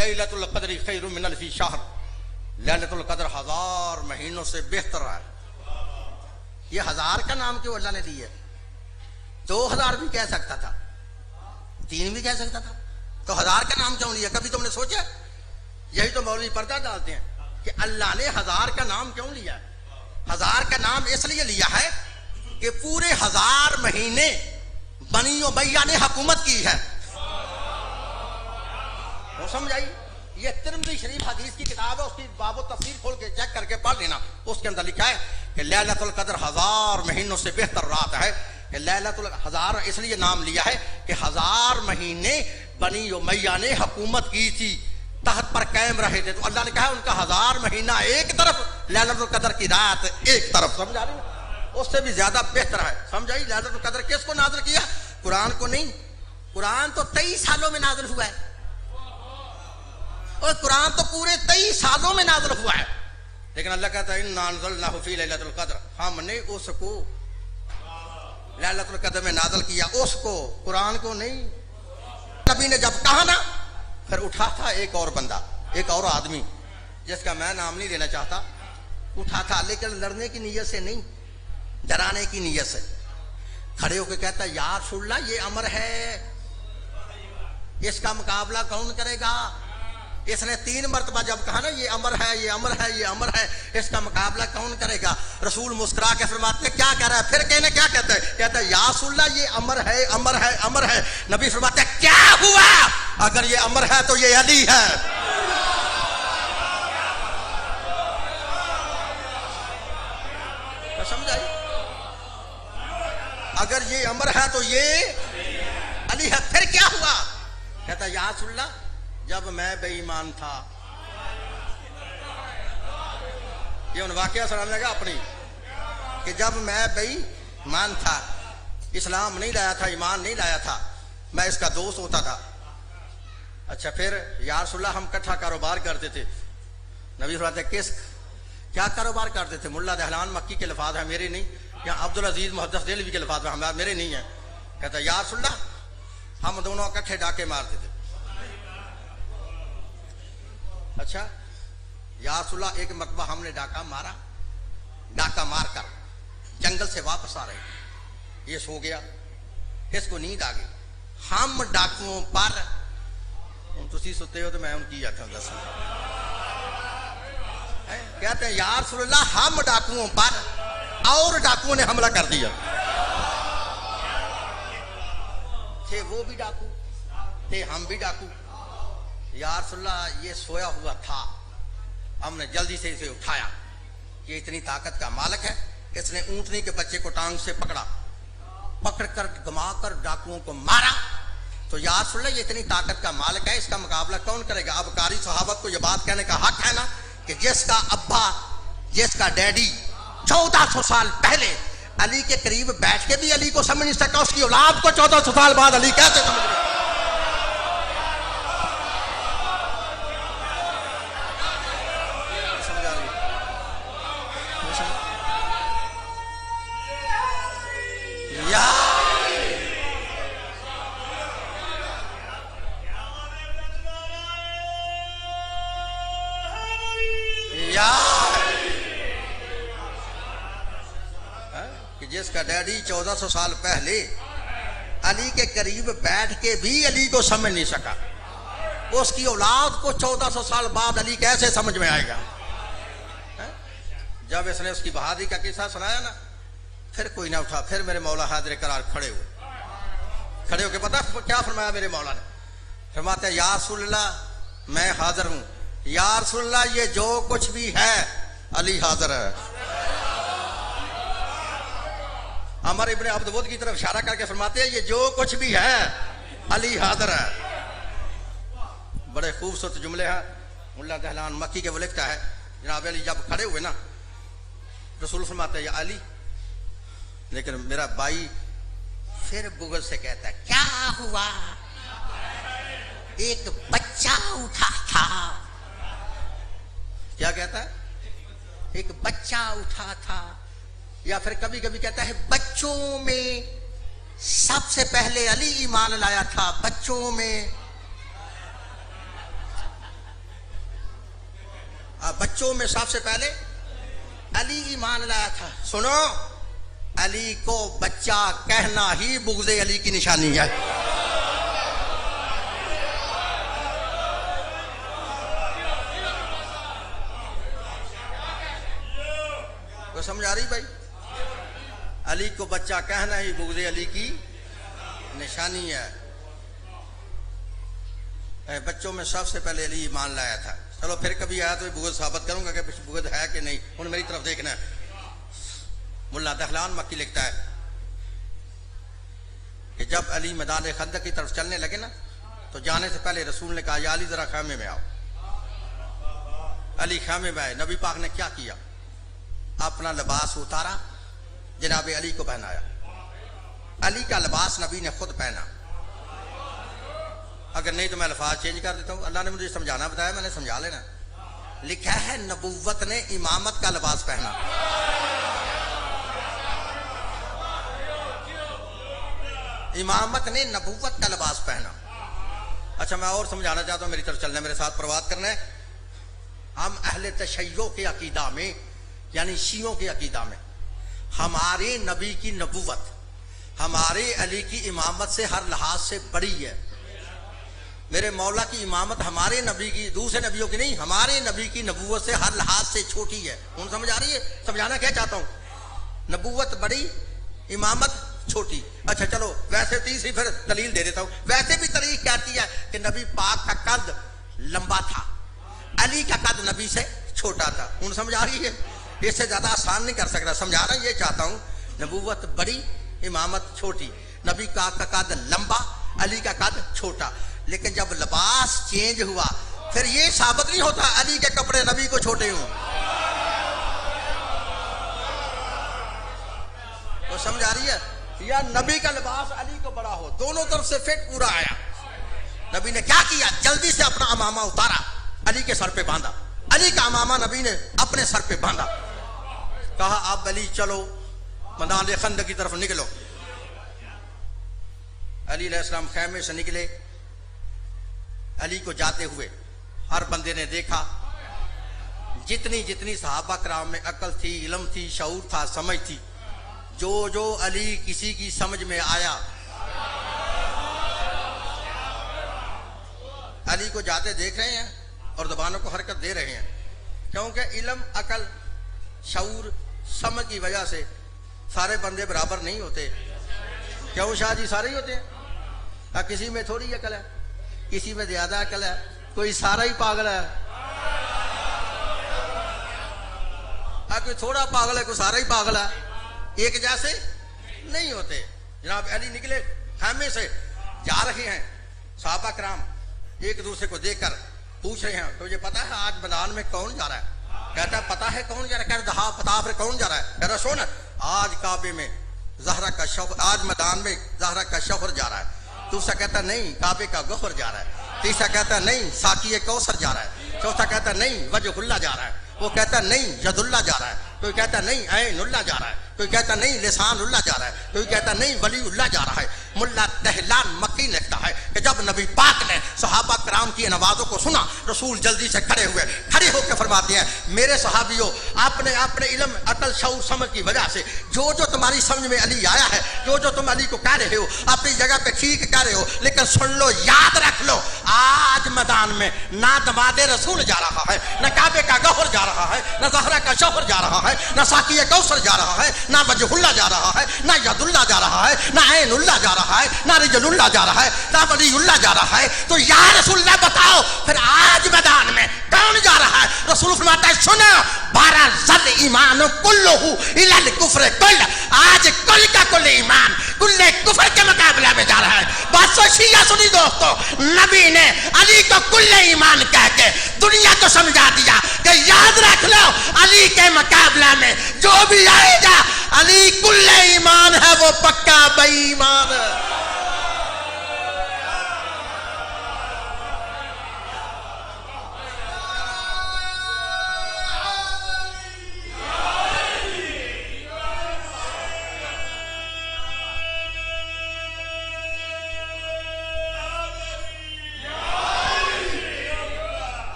لیلۃ القدر خیر من الف شہر، لیلۃ القدر 1000 مہینوں سے بہتر ہے۔ یہ 1000 کا نام کیوں اللہ نے دی ہے؟ 2000 بھی کہہ سکتا تھا، 3 بھی کہہ سکتا تھا، تو 1000 کا نام کیوں لیا؟ کبھی تم نے سوچا؟ یہی تو مولوی پردہ ڈالتے ہیں کہ اللہ نے 1000 کا نام کیوں لیا ہے؟ 1000 کا نام اس لیے لیا ہے کہ پورے 1000 مہینے بنی امیہ نے حکومت کی ہے۔ وہ سمجھ آئی؟ یہ ترمذی شریف حدیث کی کتاب ہے، اس کی باب و تفسیر کھول کے چیک کر کے پڑھ لینا، اس کے اندر لکھا ہے کہ لیلۃ القدر 1000 مہینوں سے بہتر رات ہے۔ کہ لیلۃ القدر اس لیے نام لیا ہے کہ 1000 مہینے بنی امیہ نے حکومت کی تھی، تحت پر قائم رہے تھے، تو اللہ نے کہا ان کا 1000 مہینہ ایک طرف، لیلۃ القدر کی رات ایک طرف۔ سمجھا رہی نا؟ اس سے بھی زیادہ بہتر ہے۔ سمجھائی؟ لیلۃ القدر کس کو نازل کیا؟ قرآن کو نہیں۔ قرآن تو 23 سالوں میں نازل ہوا ہے، اور قرآن تو پورے 23 سالوں میں نازل ہوا ہے، لیکن اللہ کہتا ہے انا انزلناہ فی لیلۃ القدر، ہم نے اس کو لیلۃ القدر میں نازل کیا، اس کو، قرآن کو نہیں۔ نبی نے جب کہا نا، پھر اٹھا تھا ایک اور بندہ، ایک اور آدمی جس کا میں نام نہیں لینا چاہتا، اٹھا تھا، لیکن لڑنے کی نیت سے نہیں، ڈرانے کی نیت سے، کھڑے ہو کے کہتا ہے یا رسول اللہ یہ امر ہے، اس کا مقابلہ کون کرے گا؟ اس نے 3 مرتبہ جب کہا نا یہ امر ہے، یہ امر ہے، یہ امر ہے، اس کا مقابلہ کون کرے گا؟ رسول مسکرا کے فرماتے ہیں کیا کہہ رہا ہے؟ پھر کہنے کیا کہتا ہے؟ کہتا ہے یا رسول اللہ یہ امر ہے، امر ہے، امر ہے۔ نبی فرماتے ہیں کیا ہوا؟ اگر یہ امر ہے تو یہ علی ہے۔ سمجھ آئی؟ اگر یہ امر ہے تو یہ علی ہے۔ پھر کیا ہوا؟ کہتا ہے یا رسول اللہ جب میں بے ایمان تھا، یہ ان واقعہ سنانے لگا اپنی، کہ جب میں بے ایمان تھا، اسلام نہیں لایا تھا، ایمان نہیں لایا تھا، میں اس کا دوست ہوتا تھا۔ اچھا پھر یا رسول اللہ ہم کٹھا کاروبار کرتے تھے۔ نبی فرماتے ہیں کیا کاروبار کرتے تھے؟ ملا دہلان مکی کے الفاظ ہیں، میرے نہیں، یا عبدالعزیز محدث دہلوی کے الفاظ ہیں، میرے نہیں ہیں۔ کہتا ہے یا رسول اللہ ہم دونوں اکٹھے ڈاکے مارتے تھے۔ اچھا یا رسول اللہ ایک مرتبہ ہم نے ڈاکہ مارا، ڈاکہ مار کر جنگل سے واپس آ رہے، یہ سو گیا، اس کو نیند آ گئی، ہم ڈاکوؤں پر، تسی ستے ہو تو میں ان کی آتا ہوں، کہتے ہیں یا رسول اللہ ہم ڈاکوؤں پر اور ڈاکوؤں نے حملہ کر دیا، تھے وہ بھی ڈاکو، تھے ہم بھی ڈاکو۔ یا رسول اللہ یہ سویا ہوا تھا، ہم نے جلدی سے اسے اٹھایا، یہ اتنی طاقت کا مالک ہے، اس نے اونٹنی کے بچے کو ٹانگ سے پکڑا، پکڑ کر گما کر ڈاکوؤں کو مارا۔ تو یا رسول اللہ یہ اتنی طاقت کا مالک ہے، اس کا مقابلہ کون کرے گا؟ اب قاری صحابت کو یہ بات کہنے کا حق ہے نا کہ جس کا ابا، جس کا ڈیڈی 1400 سال پہلے علی کے قریب بیٹھ کے بھی علی کو سمجھ نہیں سکا، اس کی اولاد کو 1400 سال بعد علی کیسے سمجھ گیا؟ جس کا ڈیڈی 1400 سال پہلے علی کے قریب بیٹھ کے بھی علی کو سمجھ نہیں سکا، اس کی اولاد کو 1400 سال بعد علی کیسے سمجھ میں آئے گا؟ جب اس نے اس کی بہادری کا قصہ سنایا نا، پھر کوئی نہ اٹھا، پھر میرے مولا حاضر قرار کھڑے ہوئے، کھڑے ہو کے پتا کیا فرمایا میرے مولا نے؟ فرماتے ہیں یا رسول اللہ میں حاضر ہوں، یا رسول اللہ یہ جو کچھ بھی ہے علی حاضر ہے۔ عمر ابن عبد ود کی طرف اشارہ کر کے فرماتے ہیں یہ جو کچھ بھی ہے علی حاضر ہے۔ بڑے خوبصورت جملے ہیں، ملا دہلان مکی کے وہ لکھتا ہے جناب علی جب کھڑے ہوئے نا، رسول فرماتے ہیں یا علی، لیکن میرا بھائی پھر بغض سے کہتا ہے کیا ہوا؟ ایک بچہ اٹھا تھا، کیا کہتا ہے؟ ایک بچہ اٹھا تھا، یا پھر کبھی کبھی کہتا ہے بچوں میں سب سے پہلے علی ایمان لایا تھا، بچوں میں بچوں میں سب سے پہلے علی ایمان لایا تھا. سنو, علی کو بچہ کہنا ہی بغض علی کی نشانی ہے. تو سمجھ آ رہی بھائی؟ علی کو بچہ کہنا ہی بغض علی کی نشانی ہے. بچوں میں سب سے پہلے علی ایمان لایا تھا. چلو پھر کبھی آیا تو بغض ثابت کروں گا کہ بغض ہے کہ نہیں. ان میری طرف دیکھنا ہے. ملا دہلان مکی لکھتا ہے کہ جب علی میدان خندق کی طرف چلنے لگے نا تو جانے سے پہلے رسول نے کہا یا علی ذرا خیمے میں آؤ. علی خیمے میں آئے. نبی پاک نے کیا کیا؟ اپنا لباس اتارا, جناب علی کو پہنایا. علی کا لباس نبی نے خود پہنا. اگر نہیں تو میں الفاظ چینج کر دیتا ہوں. اللہ نے مجھے سمجھانا بتایا, میں نے سمجھا لینا. لکھا ہے نبوت نے امامت کا لباس پہنا. امامت نے نبوت کا لباس پہنا. اچھا میں اور سمجھانا چاہتا ہوں, میری طرف چلنا ہے, میرے ساتھ پرواد کرنا ہے. ہم اہل تشیع کے عقیدہ میں, یعنی شیعوں کے عقیدہ میں, ہمارے نبی کی نبوت ہمارے علی کی امامت سے ہر لحاظ سے بڑی ہے. میرے مولا کی امامت ہمارے نبی کی, دوسرے نبیوں کی نہیں, ہمارے نبی کی نبوت سے ہر لحاظ سے چھوٹی ہے. کون سمجھ آ رہی ہے؟ سمجھانا کیا چاہتا ہوں, نبوت بڑی, امامت چھوٹی. اچھا چلو ویسے تیسری پھر دلیل دے دیتا ہوں. ویسے بھی تاریخ کہتی ہے کہ نبی پاک کا قد لمبا تھا, علی کا قد نبی سے چھوٹا تھا. کون سمجھ آ رہی ہے؟ اس سے زیادہ آسان نہیں کر سکتا. سمجھانا یہ چاہتا ہوں, نبوت بڑی, امامت چھوٹی. نبی پاک کا قد لمبا, علی کا قد چھوٹا. لیکن جب لباس چینج ہوا پھر یہ ثابت نہیں ہوتا علی کے کپڑے نبی کو چھوٹے ہوں. تو سمجھ آ رہی ہے؟ یا نبی کا لباس علی کو بڑا ہو, دونوں طرف سے فٹ پورا آیا. نبی نے کیا کیا؟ جلدی سے اپنا امامہ اتارا, علی کے سر پہ باندھا. علی کا امامہ نبی نے اپنے سر پہ باندھا. کہا اب علی چلو میدان خندق کی طرف نکلو. علی علیہ السلام خیمے سے نکلے. علی کو جاتے ہوئے ہر بندے نے دیکھا. جتنی جتنی صحابہ کرام میں عقل تھی, علم تھی, شعور تھا, سمجھ تھی, جو جو علی کسی کی سمجھ میں آیا علی کو جاتے دیکھ رہے ہیں اور زبانوں کو حرکت دے رہے ہیں. کیونکہ علم, عقل, شعور, سمجھ کی وجہ سے سارے بندے برابر نہیں ہوتے. کیوں شاہ جی؟ سارے ہی ہوتے ہیں. کسی میں تھوڑی عقل ہے, کسی میں زیادہ عقل ہے, کوئی سارا ہی پاگل ہے. کوئی تھوڑا پاگل ہے, کوئی سارا ہی پاگل ہے. ایک جیسے نہیں ہوتے. جناب علی نکلے خیمے سے, جا رہے ہیں. صحابہ کرام ایک دوسرے کو دیکھ کر پوچھ رہے ہیں تجھے پتا ہے آج میدان میں کون جا رہا ہے؟ کہتا ہے پتا ہے کون جا رہا ہے. کہتا ہاں پتا پھر کون جا رہا ہے؟ کہتا سن آج کعبے میں زہرا کا شوہر, آج میدان میں زہرا کا شوہر جا رہا ہے. دوسرا کہتا نہیں کعبے کا گوہر جا رہا ہے. تیسرا کہتا نہیں ساقی کوثر جا رہا ہے. چوتھا کہتا نہیں وجہ اللہ جا رہا ہے. وہ کہتا نہیں ید اللہ جا رہا ہے. کوئی کہتا نہیں عین اللہ جا رہا ہے. کوئی کہتا نہیں لسان اللہ جا رہا ہے. کوئی کہتا نہیں ولی اللہ جا رہا ہے. ملا دہلان مکی لکھتا ہے کہ جب نبی پاک نے صحابہ کرام کی نوازوں کو سنا, رسول جلدی سے کھڑے ہوئے. کھڑے ہو کے فرماتے ہیں میرے صحابیوں, اپنے علم, عقل, شعور, سمجھ کی وجہ سے جو جو تمہاری سمجھ میں علی آیا ہے, جو جو تم علی کو کہہ رہے ہو, اپنی جگہ پہ ٹھیک کہہ رہے ہو, لیکن سن لو, یاد رکھ لو, آج میدان میں نہ دماد رسول جا رہا ہے, نہ کعبے کا گوہر جا رہا ہے, نہ زہرا کا شوہر جا رہا ہے, نہ ساقی کوثر جا رہا ہے, نہ وجہ اللہ جا رہا ہے, نہ ید اللہ جا رہا ہے, نہ عین اللہ جا رہا ہے, نہ رجل اللہ جا رہا ہے, نہ ولی اللہ جا رہا ہے. تو یا رسول اللہ بتاؤ پھر آج میدان میں کون جا رہا ہے؟ رسول فرماتا ہے سنو, 12 زل ایمان کلہ الی الکفر کل, آج کل کا کل ایمان کل کفر کے مقابلہ میں جا رہا ہے. بات شیعہ سنی دوستو, نبی نے علی کو کل ایمان کہہ کے دنیا کو سمجھا دیا کہ یاد رکھ لو علی کے مقابلہ میں جو بھی آئے گا علی کل ایمان ہے, وہ پکا بے ایمان ہے.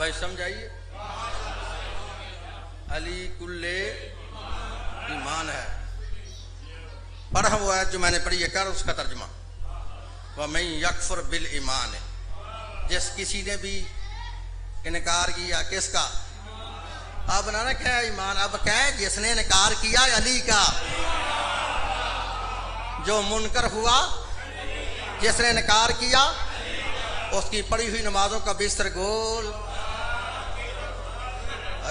بھائی سمجھائیے، علی کل ایمان ہے۔ پڑھا ہوا ہے جو میں نے پڑھی ہے، کر اس کا ترجمہ، وَمَن يَكْفُرْ بِالْإِيمَانِ، جس کسی نے بھی انکار کیا کس کا؟ اب نہ کہے ایمان، اب کہے جس نے انکار کیا علی کا، جو منکر ہوا، جس نے انکار کیا، اس کی پڑھی ہوئی نمازوں کا بستر گول،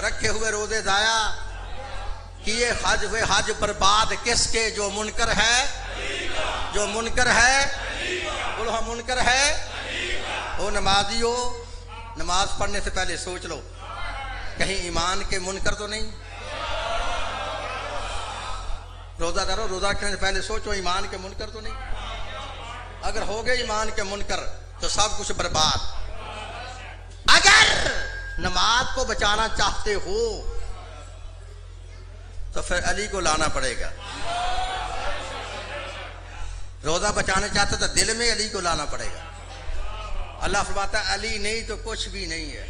رکھے ہوئے روزے ضائع، کیے حج ہوئے حج برباد کس کے؟ جو منکر ہے، جو منکر ہے، بولو منکر ہے۔ وہ نمازی ہو، نماز پڑھنے سے پہلے سوچ لو کہیں ایمان کے منکر تو نہیں۔ روزہ دارو، روزہ رکھنے سے پہلے سوچو ایمان کے منکر تو نہیں۔ اگر ہو گئے ایمان کے منکر تو سب کچھ برباد۔ اگر نماز کو بچانا چاہتے ہو تو پھر علی کو لانا پڑے گا۔ روزہ بچانا چاہتے تو دل میں علی کو لانا پڑے گا۔ اللہ فرماتا ہے علی نہیں تو کچھ بھی نہیں ہے۔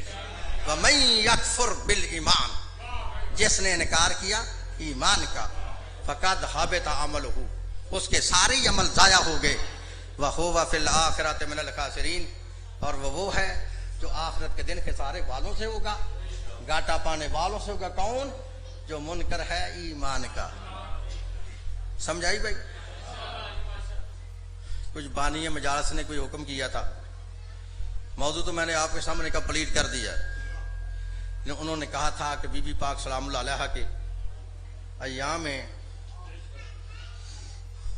وَمَن يَكْفُرْ بِالْإِيمَانِ، جس نے انکار کیا ایمان کا، فَقَدْ حَبِطَ عَمَلُهُ، اس کے سارے عمل ضائع ہو گئے۔ وَهُوَ فِي الْآخِرَةِ مِنَ الْخَاسِرِينَ، اور وہ ہے جو آخرت کے دن خسارے والوں سے ہوگا، گاٹا پانے والوں سے ہوگا۔ کون؟ جو منکر ہے ایمان کا۔ سمجھائی بھائی؟ کچھ بانی مجالس نے کوئی حکم کیا تھا، موضوع تو میں نے آپ کے سامنے کمپلیٹ کر دیا۔ انہوں نے کہا تھا کہ بی بی پاک سلام اللہ علیہا کے ایام میں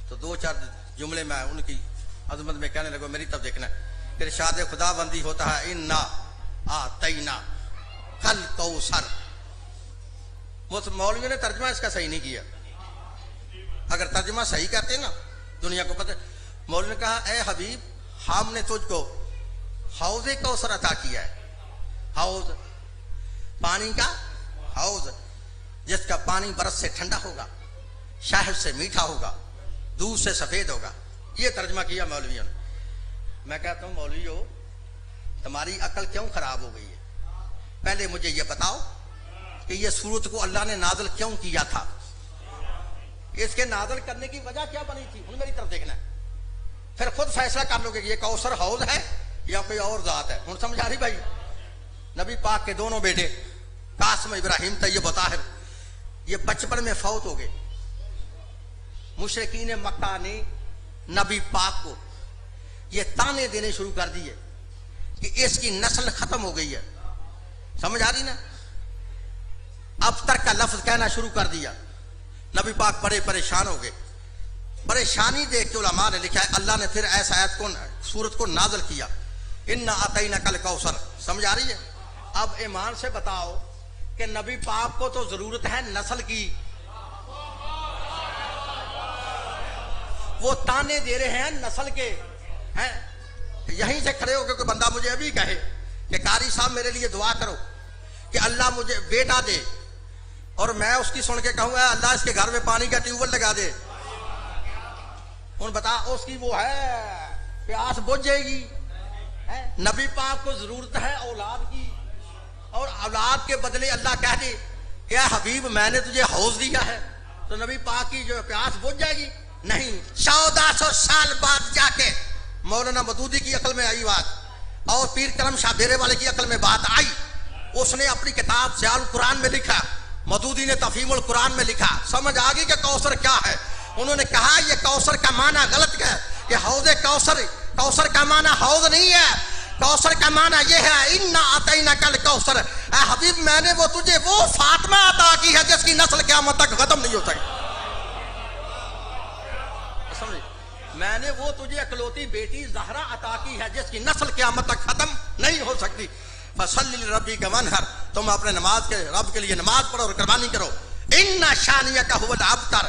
تو دو چار جملے میں ان کی عظمت میں کہنے لگا، میری طرف دیکھنا ہے کہ ارشاد خدا بندی ہوتا ہے انا آتینا کل کوثر۔ مولویوں نے ترجمہ اس کا صحیح نہیں کیا، اگر ترجمہ صحیح کرتے نا دنیا کو پتہ۔ مولوی نے کہا اے حبیب، ہم نے تجھ کو حوض کوثر عطا کیا ہے۔ حوض پانی کا حوض، جس کا پانی برف سے ٹھنڈا ہوگا، شہد سے میٹھا ہوگا، دودھ سے سفید ہوگا۔ یہ ترجمہ کیا مولویوں نے۔ میں کہتا ہوں مولوی ہو، تمہاری عقل کیوں خراب ہو گئی ہے؟ پہلے مجھے یہ بتاؤ کہ یہ سورت کو اللہ نے نازل کیوں کیا تھا؟ اس کے نازل کرنے کی وجہ کیا بنی تھی؟ ان میری طرف دیکھنا ہے، پھر خود فیصلہ کر لو کہ یہ کوثر حوض ہے یا کوئی اور ذات ہے۔ ہوں سمجھا رہی بھائی؟ نبی پاک کے دونوں بیٹے قاسم ابراہیم طیب و طاہر یہ بچپن میں فوت ہو گئے۔ مشرکین مکہ نے نبی پاک کو یہ تانے دینے شروع کر دیے کہ اس کی نسل ختم ہو گئی ہے۔ سمجھ آ رہی نا؟ ابتر کا لفظ کہنا شروع کر دیا۔ نبی پاک بڑے پریشان ہو گئے۔ پریشانی دیکھ کے علماء نے لکھا ہے اللہ نے پھر ایسا آیت کو سورت کو نازل کیا، انا اعطیناک الکوثر۔ سمجھ آ رہی ہے؟ اب ایمان سے بتاؤ کہ نبی پاک کو تو ضرورت ہے نسل کی، وہ تانے دے رہے ہیں نسل کے ہیں۔ یہیں سے کھڑے ہو کے کوئی بندہ مجھے ابھی کہے کہ قاری صاحب میرے لیے دعا کرو کہ اللہ مجھے بیٹا دے، اور میں اس کی سن کے کہوں گا اللہ اس کے گھر میں پانی کا ٹیوب ویل لگا دے، ان بتا اس کی وہ ہے پیاس بجھ جائے گی؟ نبی پاک کو ضرورت ہے اولاد کی، اور اولاد کے بدلے اللہ کہہ دے کہ اے حبیب میں نے تجھے حوض دیا ہے، تو نبی پاک کی جو پیاس بجھ جائے گی؟ نہیں۔ 1400 سال بعد جا کے مولانا مودودی کی عقل میں آئی بات، اور پیر کرم شاہ بیرے والے کی عقل میں بات آئی۔ اس نے اپنی کتاب ضیاء القرآن میں لکھا، مودودی نے تفہیم القرآن میں لکھا۔ سمجھ آ گئی کہ کوثر کیا ہے؟ انہوں نے کہا یہ کوثر کا معنی غلط ہے کہ حوض کوثر، کوثر کا معنی حوض نہیں ہے، کوثر کا معنی یہ ہے انا اعطیناک الکوثر، اے حبیب میں نے وہ تجھے وہ فاطمہ عطا کی ہے جس کی نسل قیامت تک ختم نہیں ہو سکتی۔ میں نے وہ تجھے اکلوتی بیٹی زہرا عطا کی ہے جس کی نسل قیامت تک ختم نہیں ہو سکتی۔ فصلی لربک وانحر، تم اپنے نماز کے رب کے لیے نماز پڑھو اور قربانی کرو۔ ان شانیک هو الابتر،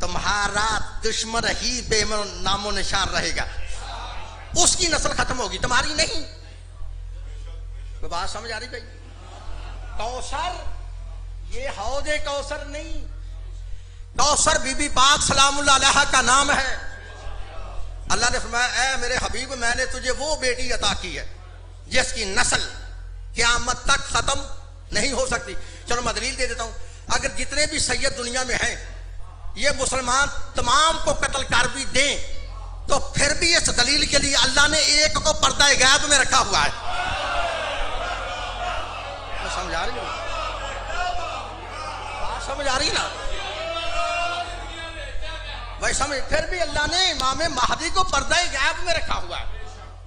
تمہارا دشمن ہی بے نام و نشان رہے گا، اس کی نسل ختم ہوگی، تمہاری نہیں۔ کوئی بات سمجھ آ رہی بھائی؟ کوثر یہ حوض کوثر نہیں، کوثر بی بی پاک سلام اللہ علیہا کا نام ہے۔ اللہ نے فرمایا اے میرے حبیب میں نے تجھے وہ بیٹی عطا کی ہے جس کی نسل قیامت تک ختم نہیں ہو سکتی. چلو میں دلیل دے دیتا ہوں. اگر جتنے بھی سید دنیا میں ہیں یہ مسلمان تمام کو قتل کر بھی دیں تو پھر بھی اس دلیل کے لیے اللہ نے ایک کو پردہ غیب میں رکھا ہوا ہے. سمجھ آ رہی ہے؟ سمجھ آ رہی نا بھائی؟ سمجھ. پھر بھی اللہ نے امام مہدی کو پردہ غیب میں رکھا ہوا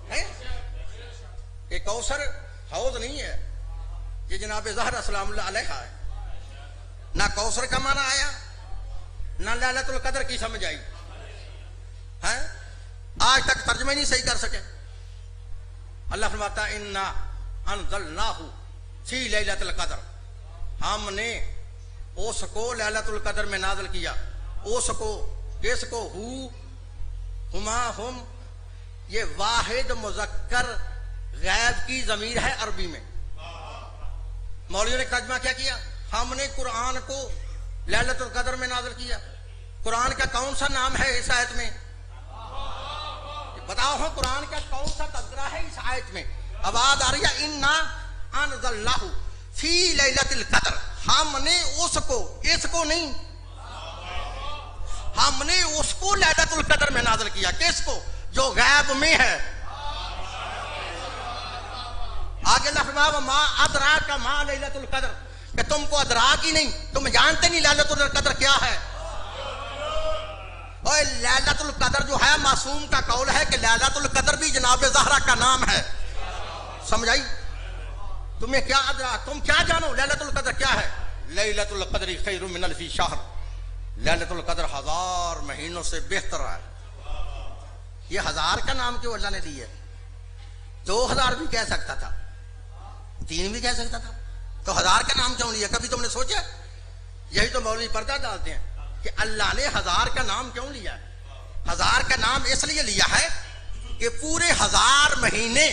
ہے. یہ کوثر حوض نہیں ہے، یہ جناب زہرا سلام اللہ علیہا ہے. نہ کوثر کا معنی آیا نہ لیلۃ القدر کی سمجھ آئی ہے. آج تک ترجمہ نہیں صحیح کر سکے. اللہ فرماتا ہے انا انزلناہ فی لیلۃ القدر، ہم نے اس کو لیلۃ القدر میں نازل کیا. اس کو کس کو؟ ہما ہم، یہ واحد مذکر غیب کی ضمیر ہے عربی میں. مولویوں نے ترجمہ کیا کیا؟ ہم نے قرآن کو لیلۃ القدر میں نازل کیا. قرآن کا کون سا نام ہے اس آیت میں؟ بتاؤ ہاں، قرآن کا کون سا تذکرہ ہے اس آیت میں؟ آواز آ رہی ہے؟ انا انزلناہ فی لیلۃ القدر، ہم نے اس کو، اس کو نہیں، ہم نے اس کو لیلۃ القدر میں نازل کیا. کس کو؟ جو غیب میں ہے. آگے اللہ فرمایا ما ادراک ما لیلۃ القدر، کہ تم کو ادراک ہی نہیں، تم جانتے نہیں لیلۃ القدر کیا ہے. اور لیلۃ القدر جو ہے معصوم کا قول ہے کہ لیلۃ القدر بھی جناب زہرا کا نام ہے. سمجھ آئی؟ تمہیں کیا ادراک، تم کیا جانو لیلۃ القدر کیا ہے؟ لیلۃ القدر خیر من الف شہر، لیلۃ القدر 1000 مہینوں سے بہتر ہے. یہ 1000 کا نام کیوں اللہ نے دی ہے؟ 2000 بھی کہہ سکتا تھا، 3 بھی کہہ سکتا تھا، تو 1000 کا نام کیوں لیا؟ کبھی تم نے سوچا؟ یہی تو مولوی پردہ ڈالتے ہیں کہ اللہ نے 1000 کا نام کیوں لیا ہے. 1000 کا نام اس لیے لیا ہے کہ پورے 1000 مہینے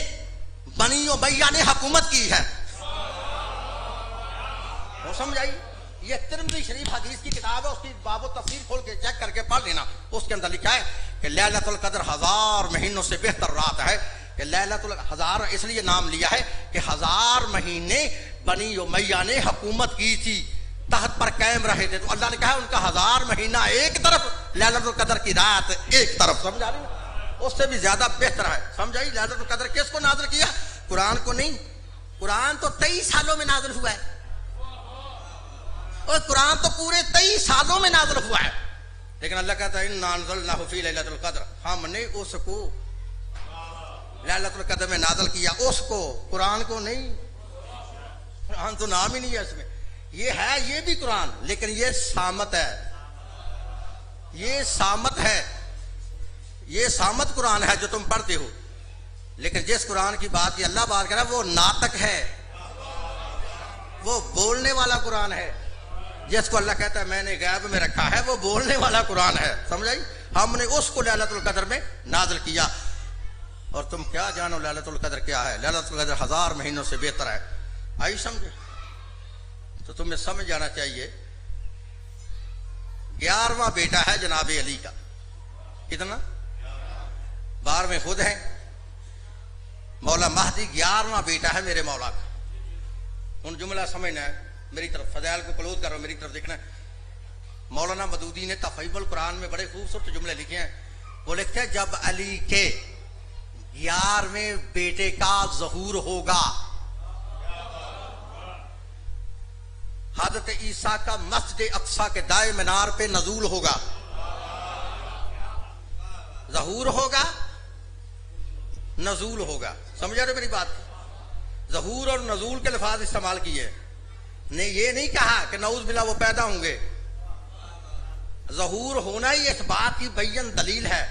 بنی امیہ نے حکومت کی ہے. وہ سمجھ آئی؟ یہ ترمذی شریف حدیث کی کتاب ہے، اس کی باب و تفسیر کھول کے چیک کر کے پڑھ لینا. اس کے اندر لکھا ہے کہ لیلۃ القدر 1000 مہینوں سے بہتر رات ہے. کہ لیلۃ القدر اس لیے نام لیا ہے کہ 1000 مہینے بنی امیہ نے حکومت کی تھی، تحت پر قائم رہے تھے. تو اللہ نے کہا ان کا 1000 مہینہ ایک طرف، لیلۃ القدر کی رات ایک طرف. سمجھ آ رہی ہے؟ اس سے بھی زیادہ بہتر ہے. سمجھ آئی؟ لیلۃ القدر کس کو نازل کیا؟ قرآن کو نہیں. قرآن تو 23 سالوں میں نازل ہوا ہے، اور قرآن تو پورے 23 سالوں میں نازل ہوا ہے. لیکن اللہ کہتا ہے انا انزلناہ فی لیلۃ القدر، ہم نے اس کو لیلۃ القدر میں نازل کیا. اس کو، قرآن کو نہیں. قرآن تو نام ہی نہیں ہے اس میں. یہ ہے، یہ بھی قرآن، لیکن یہ سامت ہے، یہ سامت ہے، یہ سامت قرآن ہے جو تم پڑھتے ہو. لیکن جس قرآن کی بات یہ اللہ بات کر رہا ہے وہ ناطق ہے، وہ بولنے والا قرآن ہے. جس کو اللہ کہتا ہے میں نے غیب میں رکھا ہے، وہ بولنے والا قرآن ہے. سمجھ آئی؟ ہم نے اس کو لیلۃ القدر میں نازل کیا. اور تم کیا جانو لیلۃ القدر کیا ہے؟ لیلۃ القدر 1000 مہینوں سے بہتر ہے. آئی سمجھے؟ تو تمہیں سمجھ جانا چاہیے 11واں بیٹا ہے جناب علی کا. کتنا؟ 12ویں خود ہیں. مولا مہدی 11واں بیٹا ہے میرے مولا کا. ان جملہ سمجھنا ہے، میری طرف فضائل کو کلوز کرو، میری طرف دیکھنا ہے. مولانا مدودی نے تفہیم القرآن میں بڑے خوبصورت جملے لکھے ہیں. وہ لکھتے ہیں جب علی کے 11ویں بیٹے کا ظہور ہوگا، حضرت عیسیٰ کا مسجد اقصیٰ کے دائیں مینار پہ نزول ہوگا. ظہور ہوگا، نزول ہوگا. سمجھا رہے میری بات؟ ظہور اور نزول کے لفظ استعمال کیے نے. یہ نہیں کہا کہ نعوذ باللہ وہ پیدا ہوں گے. ظہور ہونا ہی اس بات کی بین دلیل ہے.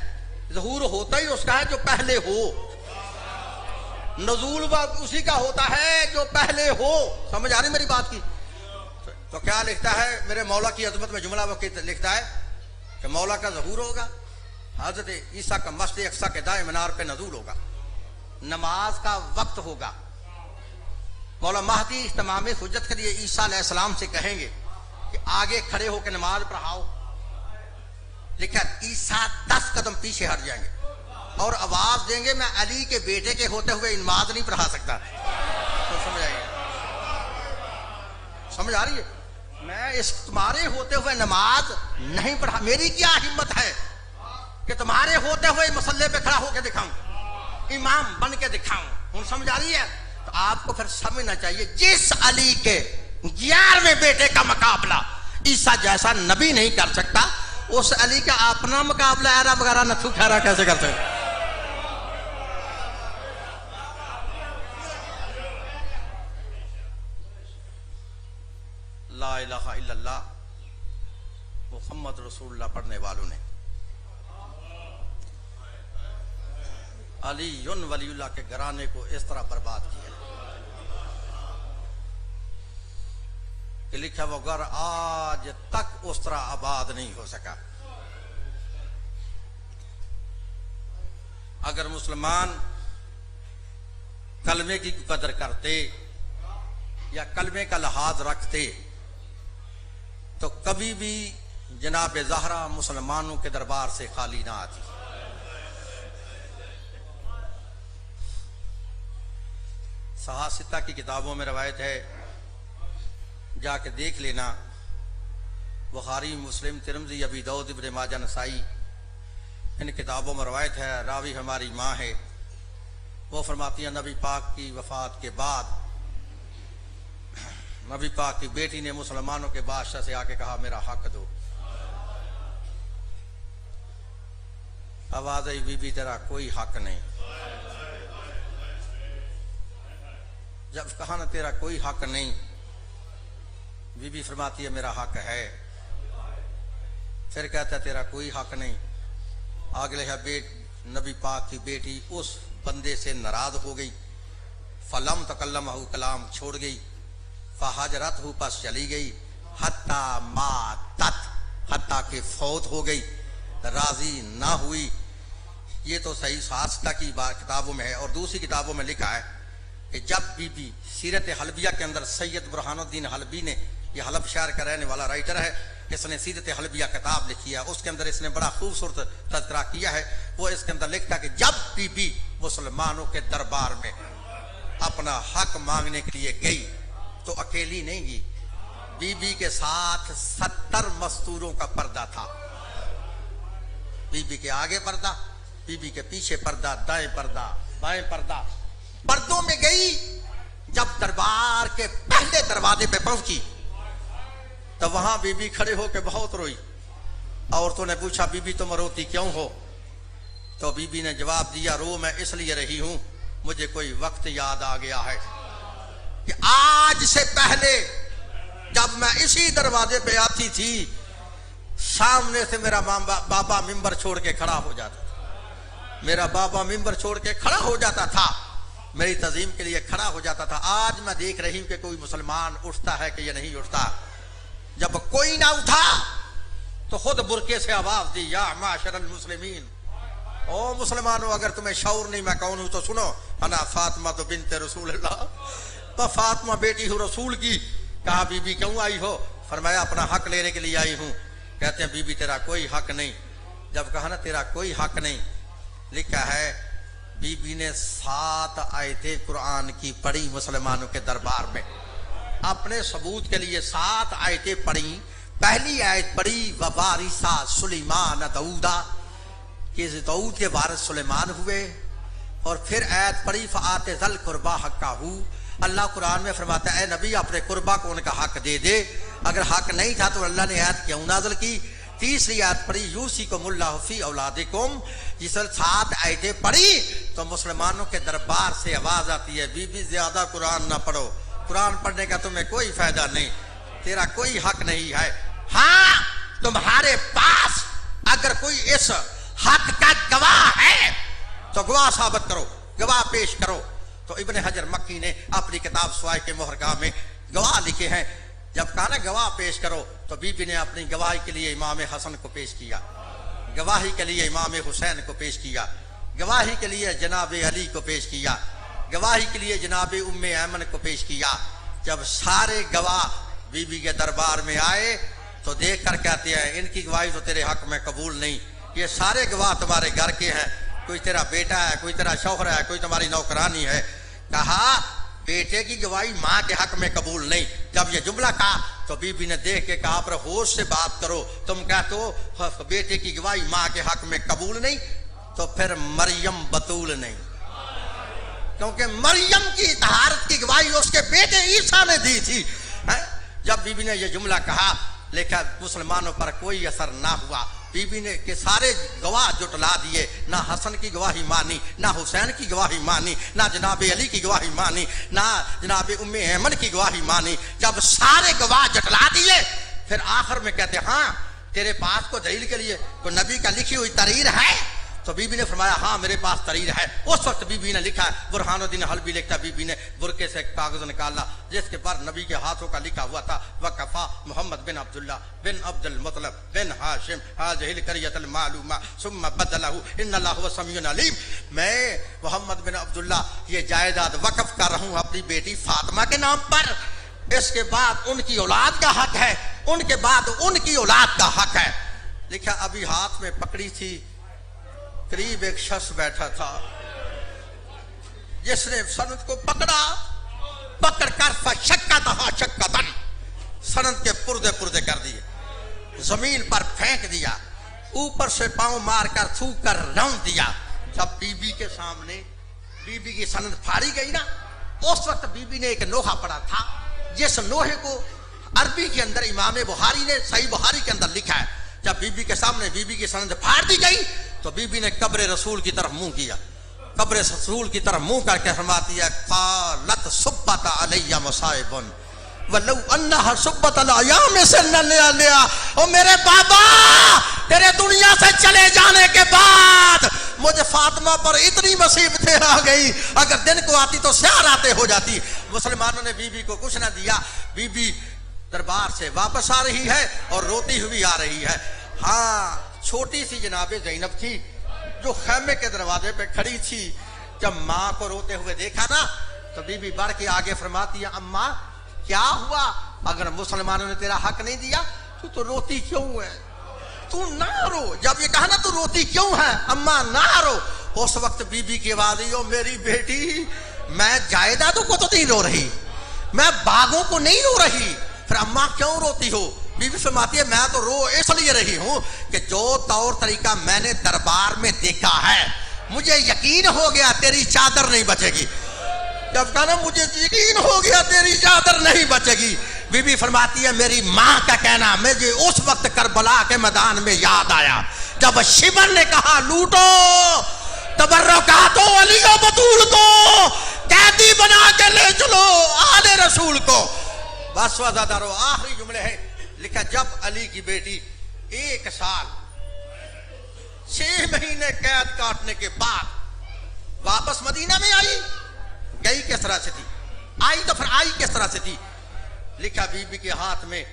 ظہور ہوتا ہی اس کا ہے جو پہلے ہو. نزول اسی کا ہوتا ہے جو پہلے ہو. سمجھ آ رہی میری بات کی؟ تو کیا لکھتا ہے میرے مولا کی عظمت میں جملہ وہ لکھتا ہے کہ مولا کا ظہور ہوگا، حضرت عیسیٰ کا مسجد اقصیٰ کے دائیں مینار پہ نزول ہوگا، نماز کا وقت ہوگا. مولا مہدی اہتمام حجت کے لیے عیسیٰ علیہ السلام سے کہیں گے کہ آگے کھڑے ہو کے نماز پڑھاؤ. لیکن عیسیٰ 10 قدم پیچھے ہٹ جائیں گے اور آواز دیں گے میں علی کے بیٹے کے ہوتے ہوئے نماز نہیں پڑھا سکتا. تو سمجھ آئی ہے؟ سمجھ آ رہی ہے؟ میں اس تمہارے ہوتے ہوئے نماز نہیں پڑھا، میری کیا ہمت ہے کہ تمہارے ہوتے ہوئے مسلح پہ کھڑا ہو کے دکھاؤں، امام بن کے دکھاؤں. ہوں سمجھ آ رہی ہے؟ تو آپ کو پھر سمجھنا چاہیے جس علی کے 11ویں بیٹے کا مقابلہ عیسیٰ جیسا نبی نہیں کر سکتا، اس علی کا اپنا مقابلہ ایرا وغیرہ نتھو کھیرا کیسے کر سکتا؟ لا الہ الا اللہ محمد رسول اللہ پڑھنے والوں نے علی ولی اللہ کے گھرانے کو اس طرح برباد کیا کہ لکھا وہ گھر آج تک اس طرح آباد نہیں ہو سکا. اگر مسلمان کلمے کی قدر کرتے یا کلمے کا لحاظ رکھتے تو کبھی بھی جناب زہرا مسلمانوں کے دربار سے خالی نہ آتی. صحاح کی کتابوں میں روایت ہے، جا کے دیکھ لینا، بخاری، مسلم، ترمذی، ابی داؤد، ابن ماجہ، نسائی، ان کتابوں میں روایت ہے. راوی ہماری ماں ہے، وہ فرماتی ہیں نبی پاک کی وفات کے بعد نبی پاک کی بیٹی نے مسلمانوں کے بادشاہ سے آ کے کہا میرا حق دو. آواز آئی بی بی تیرا کوئی حق نہیں. جب کہا نا تیرا کوئی حق نہیں، بی بی فرماتی ہے میرا حق ہے. پھر کہتا ہے تیرا کوئی حق نہیں. اگلے ہے نبی پاک کی بیٹی اس بندے سے ناراض ہو گئی، فلم تکلمہ، کلام چھوڑ گئی، فہجرتہ، پس چلی گئی، حتی ماتت، حتی کہ فوت ہو گئی، راضی نہ ہوئی. یہ تو صحیح صحاح کی کتابوں میں ہے. اور دوسری کتابوں میں لکھا ہے کہ جب بی بی سیرت حلبیہ کے اندر سید برہان الدین حلبی نے، یہ حلب شہر کا رہنے والا رائٹر ہے، اس نے سیرت حلبیہ کتاب لکھی ہے، اس کے اندر اس نے بڑا خوبصورت تذکرہ کیا ہے. وہ اس کے اندر لکھتا ہے کہ جب بی بی مسلمانوں کے دربار میں اپنا حق مانگنے کے لیے گئی تو اکیلی نہیں گئی، بی بی کے ساتھ 70 مستوروں کا پردہ تھا. بی بی کے آگے پردہ، بی بی کے پیچھے پردہ، دائیں پردہ، بائیں پردہ، پردوں میں گئی. جب دربار کے پہلے دروازے پہ پہنچی تو وہاں بی بی کھڑے ہو کے بہت روئی. عورتوں نے پوچھا بی بی تم روتی کیوں ہو؟ تو بی بی نے جواب دیا رو میں اس لیے رہی ہوں، مجھے کوئی وقت یاد آ گیا ہے کہ آج سے پہلے جب میں اسی دروازے پہ آتی تھی سامنے سے میرا بابا ممبر چھوڑ کے کھڑا ہو جاتا تھا، میرا بابا ممبر چھوڑ کے کھڑا ہو جاتا تھا، میری تعظیم کے لیے کھڑا ہو جاتا تھا. آج میں دیکھ رہی ہوں کہ کوئی مسلمان اٹھتا ہے کہ یہ نہیں اٹھتا. جب کوئی نہ اٹھا تو خود برقعے سے آواز دی یا معاشر المسلمین، او مسلمانوں اگر تمہیں شعور نہیں میں کون ہوں تو سنو، انا فاطمہ تو بنت رسول اللہ، میں فاطمہ بیٹی ہوں رسول کی. کہا بی بی کیوں آئی ہو؟ فرمایا اپنا حق لینے کے لیے آئی ہوں. کہتے ہیں بی بی تیرا کوئی حق نہیں. جب کہا نا تیرا کوئی حق نہیں، لکھا ہے بی بی نے 7 آیتیں قرآن کی پڑھی مسلمانوں کے دربار میں، اپنے ثبوت کے لیے 7 آیتیں پڑھی. پہلی آیت پڑھی وَوَارِثَ سُلَیمَانَ دَاؤُدَ، کہ داؤد کے وارث سلیمان ہوئے. اور پھر آیت پڑھی فَآتِ ذَا الْقُرْبَىٰ حَقَّهُ. اللہ قرآن میں فرماتا ہے اے نبی اپنے قربا کو ان کا حق دے دے. اگر حق نہیں تھا تو اللہ نے آیت کیوں نازل کی؟ تیسری آیت پڑھی یوصیکم اللہ فی اولادکم. جس 7 آیتیں پڑھی تو مسلمانوں کے دربار سے آواز آتی ہے بی بی زیادہ قرآن نہ پڑھو، قرآن پڑھنے کا تمہیں کوئی فائدہ نہیں، تیرا کوئی حق نہیں ہے. ہاں تمہارے پاس اگر کوئی اس حق کا گواہ ہے تو گواہ ثابت کرو، گواہ پیش کرو. تو ابن حجر مکی نے اپنی کتاب سوائے کے مہرگاہ میں گواہ لکھے ہیں. جب کہا نا گواہ پیش کرو تو بی بی نے اپنی گواہی کے لیے امام حسن کو پیش کیا، گواہی کے لیے امام حسین کو پیش کیا، گواہی کے لیے جناب علی کو پیش کیا، گواہی کے لیے جناب ام ایمن کو پیش کیا. جب سارے گواہ بی بی کے دربار میں آئے تو دیکھ کر کہتے ہیں ان کی گواہی تو تیرے حق میں قبول نہیں، یہ سارے گواہ تمہارے گھر کے ہیں، کوئی تیرا بیٹا ہے، کوئی تیرا شوہر ہے، کوئی تمہاری نوکرانی ہے. کہا بیٹے کی گواہی ماں کے حق میں قبول نہیں. جب یہ جملہ کہا تو بی بی نے دیکھ کے کہا پر ہوش سے بات کرو, تم کہتے ہو بیٹے کی گواہی ماں کے حق میں قبول نہیں, تو پھر مریم بتول نہیں, کیونکہ مریم کی طہارت کی گواہی اس کے بیٹے عیسیٰ نے دی تھی. جب بی بی نے یہ جملہ کہا لیکن مسلمانوں پر کوئی اثر نہ ہوا. بی بی نے کہ سارے گواہ جٹلا دیے, نہ حسن کی گواہی مانی, نہ حسین کی گواہی مانی, نہ جناب علی کی گواہی مانی, نہ جناب ام ایمن کی گواہی مانی. جب سارے گواہ جٹلا دیے پھر آخر میں کہتے ہاں تیرے پاس کو دلیل کے لیے کوئی نبی کا لکھی ہوئی تحریر ہے؟ تو بی بی نے فرمایا ہاں میرے پاس تحریر ہے. اس وقت بی بی نے لکھا, برہان الدین حلبی لکھتا, بی بی نے برقے سے کاغذ نکالا جس کے پر نبی کے ہاتھوں کا لکھا ہوا تھا وقفا محمد بن عبداللہ بن عبد المطلب بن ہاشم هذه القرية المعلومة ثم بدله ان اللہ هو سمیع علیم. میں محمد بن عبداللہ یہ جائیداد وقف کر رہا ہوں اپنی بیٹی فاطمہ کے نام پر. اس کے بعد ان کی اولاد کا حق ہے, ان کے بعد ان کی اولاد کا حق ہے. لکھا ابھی ہاتھ میں پکڑی تھی, قریب ایک شخص بیٹھا تھا جس نے سند کو پکڑ کر فشکتھا شکتن, سند کے پردے کر دیے, زمین پر پھینک دیا, اوپر سے پاؤں مار کر تھوک کر رون دیا. جب بی بی کے سامنے بی بی کی سند پھاڑی گئی نا, اس وقت بی بی نے ایک لوہا پڑا تھا جس لوہے کو عربی کے اندر امام بخاری نے صحیح بخاری کے اندر لکھا ہے. جب بی بی کے سامنے بی بی کی سند پھاڑ دی گئی تو بی بی نے قبر رسول کی طرف منہ کیا, قبر رسول کی طرف منہ کر کے فرماتی ہے قالت صبت علی مصائب ولو انہا صبت الایام سے نہ لیا. او میرے بابا تیرے دنیا سے چلے جانے کے بعد مجھے فاطمہ پر اتنی مصیبتیں آ گئی, اگر دن کو آتی تو سیاہ راتیں ہو جاتی. مسلمانوں نے بی بی کو کچھ نہ دیا. بی بی دربار سے واپس آ رہی ہے اور روتی ہوئی آ رہی ہے. ہاں چھوٹی سی جناب زینب تھی جو خیمے کے دروازے پہ کھڑی تھی. جب ماں کو روتے ہوئے دیکھا نا تو بی بی بڑھ کے آگے فرماتی ہے اماں کیا ہوا, اگر مسلمانوں نے تیرا حق نہیں دیا تو روتی کیوں ہے, تو نہ رو. جب یہ کہا نا تو روتی کیوں ہے اماں نہ رو, اس وقت بی بی کی آواز آئی او میری بیٹی میں جائیدادوں کو تو نہیں رو رہی, میں باغوں کو نہیں رو رہی, پھر اماں کیوں روتی ہو؟ بی بی فرماتی ہے میں تو رو اس لیے رہی ہوں کہ جو طور طریقہ میں نے دربار میں دیکھا ہے مجھے یقین ہو گیا تیری چادر نہیں بچے گی. جب کہا نا مجھے یقین ہو گیا تیری چادر نہیں بچے گی, بی بی فرماتی ہے میری ماں کا کہنا مجھے اس وقت کربلا کے میدان میں یاد آیا جب شبر نے کہا لوٹو تبرکاتو علی و بطول کو قیدی بنا کے لے چلو آل رسول کو. بس وزادارو آخری جملے ہے لکھا جب علی کی بیٹی 1 سال 6 مہینے قید کاٹنے کے بعد واپس مدینہ میں آئی, گئی کس طرح سے تھی, آئی تو پھر آئی کس طرح سے تھی. لکھا بی بی کے ہاتھ میں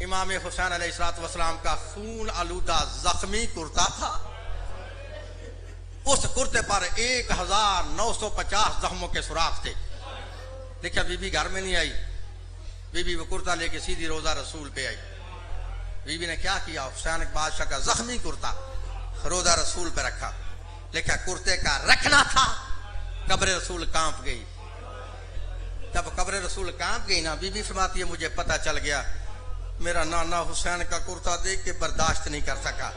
امام حسین علیہ السلام کا خون آلودہ زخمی کرتا تھا. اس کرتے پر 1950 زخموں کے سوراخ تھے. لکھا بی بی گھر میں نہیں آئی, بی بی وہ کرتا لے کے سیدھی روزہ رسول پہ آئی. بی بی نے کیا کیا, حسین بادشاہ کا زخمی کرتا روزہ رسول پہ رکھا. لکھا کرتے کا رکھنا تھا, قبر رسول کانپ گئی. جب قبر رسول کانپ گئی نا بی بی فرماتی ہے مجھے پتہ چل گیا میرا نانا حسین کا کرتا دیکھ کے برداشت نہیں کر سکا,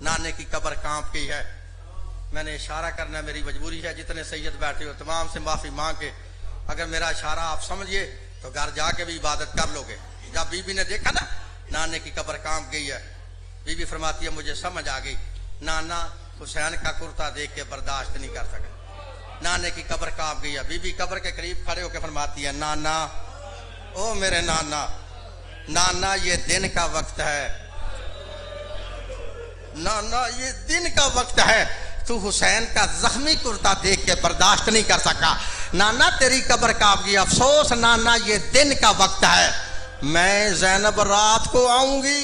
نانے کی قبر کانپ گئی ہے. میں نے اشارہ کرنا میری مجبوری ہے, جتنے سید بیٹھے ہو تمام سے معافی مانگ کے اگر میرا اشارہ آپ سمجھیے تو گھر جا کے بھی عبادت کر لو گے. جب بی بی نے دیکھا نا نانے کی قبر کانپ گئی ہے, بی بی فرماتی ہے مجھے سمجھ آ گئی نانا حسین کا کرتا دیکھ کے برداشت نہیں کر سکا, نانے کی قبر کانپ گئی ہے. بی بی قبر کے قریب کھڑے ہو کے فرماتی ہے نانا او میرے نانا, نانا یہ دن کا وقت ہے, نانا یہ دن کا وقت ہے, تو حسین کا زخمی کرتا دیکھ کے برداشت نہیں کر سکا, نانا تیری قبر کانپ گئی, افسوس نانا یہ دن کا وقت ہے, میں زینب رات کو آؤں گی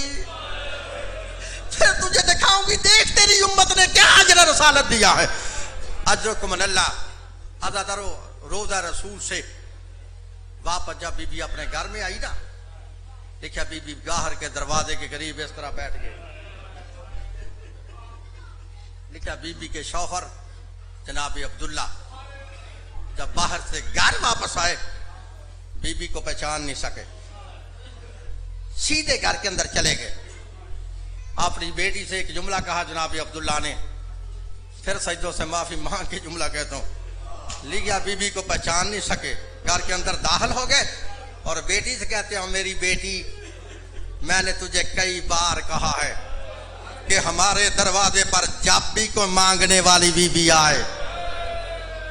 پھر تجھے دکھاؤں گی دیکھ تیری امت نے کیا اجر رسالت دیا ہے. اجرکم اللہ. عزادارو روزہ رسول سے واپس جب بی بی اپنے گھر میں آئی نا دیکھا بی بی گاہر کے دروازے کے قریب اس طرح بیٹھ گئے. لکھا بی بی کے شوہر جناب عبداللہ جب باہر سے گھر واپس آئے بی بی کو پہچان نہیں سکے، سیدھے گھر کے اندر چلے گئے. اپنی بیٹی سے ایک جملہ کہا جناب عبداللہ نے، پھر سجدوں سے معافی مانگ کے جملہ کہتا ہوں، لیا بی بی کو پہچان نہیں سکے، گھر کے اندر داخل ہو گئے اور بیٹی سے کہتے ہیں میری بیٹی، میں نے تجھے کئی بار کہا ہے کہ ہمارے دروازے پر جب بھی کوئی مانگنے والی بی بی آئے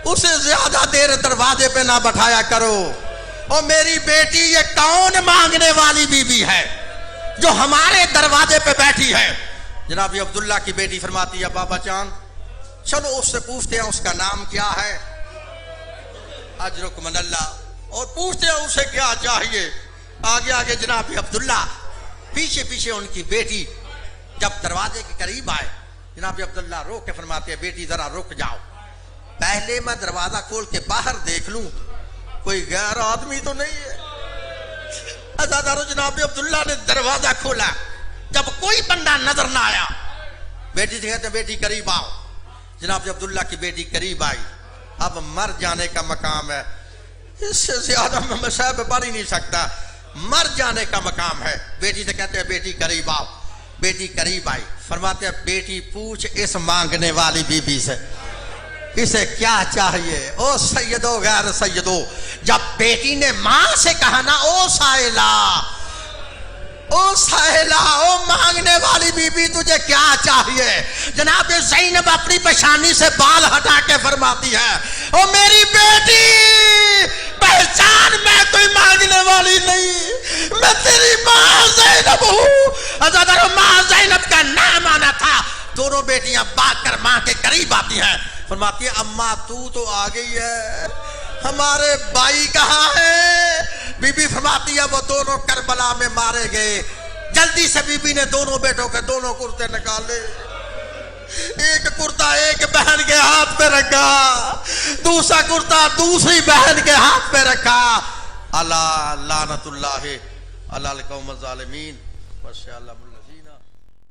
اسے زیادہ دیر دروازے پہ نہ بٹھایا کرو. اور میری بیٹی یہ کون مانگنے والی بی بی ہے جو ہمارے دروازے پہ بیٹھی ہے؟ جناب عبداللہ کی بیٹی فرماتی ہے بابا جان چلو اس سے پوچھتے ہیں اس کا نام کیا ہے، اجرک من اللہ، اور پوچھتے ہیں اسے کیا چاہیے. آگے آگے جناب عبداللہ، پیچھے پیچھے ان کی بیٹی. جب دروازے کے قریب آئے جناب عبداللہ روک کے فرماتے ہیں بیٹی ذرا رک جاؤ، پہلے میں دروازہ کھول کے باہر دیکھ لوں کوئی غیر آدمی تو نہیں ہے. ازادارو جناب عبداللہ نے دروازہ کھولا، جب کوئی بندہ نظر نہ آیا بیٹی سے کہتے ہیں بیٹی قریب آؤ. جناب عبداللہ کی بیٹی قریب آئی. اب مر جانے کا مقام ہے، اس سے زیادہ میں صاحب پڑھ ہی نہیں سکتا، مر جانے کا مقام ہے. بیٹی سے کہتے ہیں بیٹی قریب آؤ. بیٹی قریب آئی، فرماتے ہیں بیٹی پوچھ اس مانگنے والی بی بی سے اسے کیا چاہیے. او سیدو غیر سیدو، جب بیٹی نے ماں سے کہا نا او سائلہ، او سائلہ، او مانگنے والی بی بی تجھے کیا چاہیے، جناب زینب اپنی پیشانی سے بال ہٹا کے فرماتی ہے او میری بیٹی پہچان، میں کوئی مانگنے والی نہیں، میں تیری ماں زینب ہوں. ازادارو ماں زینب کا نام آنا تھا. دونوں بیٹیاں بھاگ کر ماں کے قریب آتی ہیں، فرماتی ہے اماں تو آ گئی ہے، ہمارے بھائی کہاں ہے؟ بی بی فرماتی ہے وہ دونوں کربلا میں مارے گئے. جلدی سے بی بی نے دونوں بیٹوں کے دونوں کرتے نکالے، ایک کرتا ایک بہن کے ہاتھ پہ رکھا، دوسرا کرتا دوسری بہن کے ہاتھ پہ رکھا. اللہ لعنت اللہ علی القوم الظالمین. ماشاء اللہ.